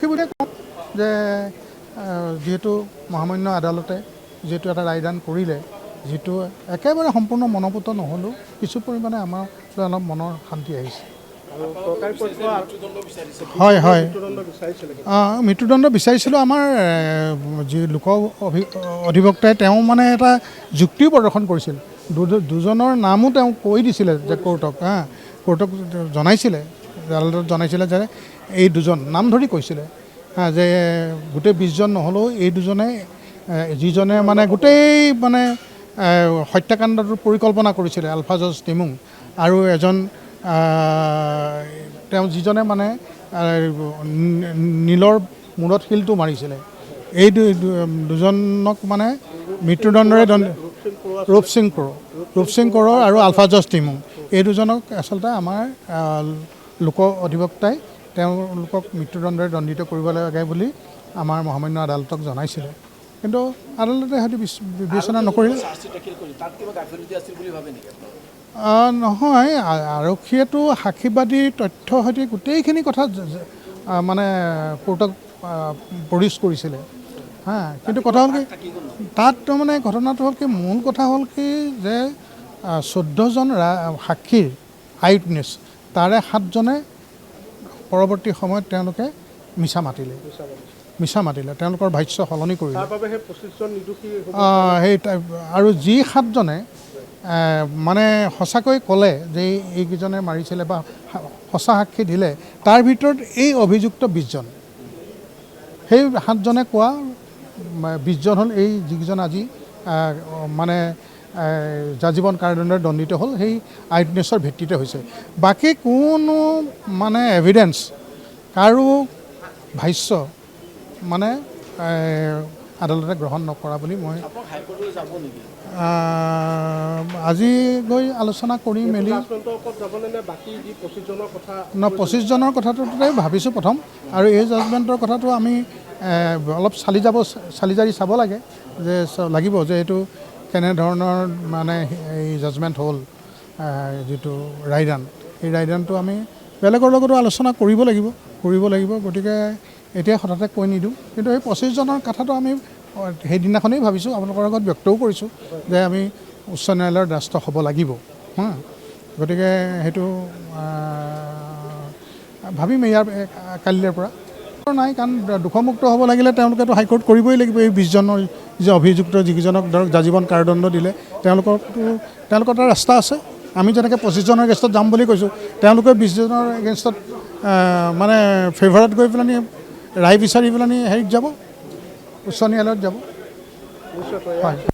সেইবুলিয়ে কওঁ যে যেহেতু মহামান্য আদালতে যেহেতু এটা ৰায়দান কৰিলে, যিটো একেবাৰে সম্পূৰ্ণ মনোপুত নহ'লেও কিছু পৰিমাণে আমাৰ অলপ মনৰ শান্তি আহিছে। হয় হয়, মৃত্যুদণ্ড বিচাৰিছিলোঁ। আমাৰ যি লোক অধিবক্তাই তেওঁ মানে এটা যুক্তিও প্ৰদৰ্শন কৰিছিল। দুজনৰ নামো তেওঁ কৈ দিছিলে যে কোৰ্টক জনাইছিলে, আদালতত জনাইছিলে যে এই দুজন নাম ধৰি কৈছিলে যে গোটেই 20 জন নহ'লেও এই দুজনে যিজনে মানে গোটেই মানে হত্যাকাণ্ডটোৰ পৰিকল্পনা কৰিছিলে, আলফাজজ টিমুং, আৰু এজন তেওঁ যিজনে মানে নীলৰ মূৰত শিলটো মাৰিছিলে, এই দুজনক মানে মৃত্যুদণ্ডৰে ৰূপসিং কোঁৱৰ আৰু আলফাজজ টিমুং, এই দুজনক আচলতে আমাৰ লোক অধিবক্তাই তেওঁলোকক মৃত্যুদণ্ডৰে দণ্ডিত কৰিব লাগে বুলি আমাৰ মহামান্য আদালতক জনাইছিলে। কিন্তু আদালতে হয়তো বিবেচনা নকৰিলে। নহয়, আৰক্ষীয়েতো সাক্ষীবাদীৰ তথ্য সৈতে গোটেইখিনি কথা মানে কোৰ্টক প্ৰডিউচ কৰিছিলে। কিন্তু কথা হ'ল কি, তাত মানে ঘটনাটো হ'ল কি, মূল কথা হ'ল কি যে 14জন সাক্ষীৰ আই উইটনেছ, তাৰে 7জনে পৰৱৰ্তী সময়ত তেওঁলোকে মিছা মাতিলে, তেওঁলোকৰ ভাষ্য সলনি কৰিলে। সেই আৰু যি 7জনে মানে সঁচাকৈ ক'লে যে এইকেইজনে মাৰিছিলে বা সঁচা সাক্ষী দিলে, তাৰ ভিতৰত এই অভিযুক্ত 20জন, সেই 7জনে কোৱা 20জন হ'ল এই যিকেইজন আজি মানে যাজীৱন কাৰাদণ্ডৰে দণ্ডিত হ'ল, সেই আই উইটনেছৰ ভিত্তিতে হৈছে। বাকী কোনো মানে এভিডেঞ্চ, কাৰো ভাষ্য মানে আদালতে গ্ৰহণ নকৰা বুলি মই আজি গৈ আলোচনা কৰি মেলি 25জনৰ কথাটোতে ভাবিছোঁ প্ৰথম, আৰু এই জাজমেণ্টৰ কথাটো আমি অলপ চালি জাৰি চাব লাগে যে লাগিব যে এইটো কেনেধৰণৰ মানে এই জাজমেণ্ট হ'ল, যিটো ৰায়দান, এই ৰায়দানটো আমি বেলেগৰ লগতো আলোচনা কৰিব লাগিব। গতিকে এতিয়া হঠাতে কৈ নিদিওঁ, কিন্তু এই 25জনৰ কথাটো আমি সেইদিনাখনেই ভাবিছোঁ, আপোনালোকৰ আগত ব্যক্তও কৰিছোঁ যে আমি উচ্চ ন্যায়ালয়ৰ দ্বাৰস্থ হ'ব লাগিব। গতিকে সেইটো ভাবিম ইয়াৰ কালিলৈৰ পৰা। নাই, কাৰণ দোষমুক্ত হ'ব লাগিলে তেওঁলোকেতো হাইকোৰ্ট কৰিবই লাগিব। এই 20জনৰ যে অভিযুক্ত, যিকেইজনক ধৰক যাজীৱন কাৰাদণ্ড দিলে, তেওঁলোকৰ এটা ৰাস্তা আছে। আমি যেনেকৈ 25জনৰ এগেইনষ্টত যাম বুলি কৈছোঁ, তেওঁলোকে 20জনৰ এগেইনষ্টত মানে ফেভাৰত গৈ পেলাই ৰায় বিচাৰি পেলাই হেৰিত যাব, উচ্চ ন্যায়ালয়ত যাব। হয়।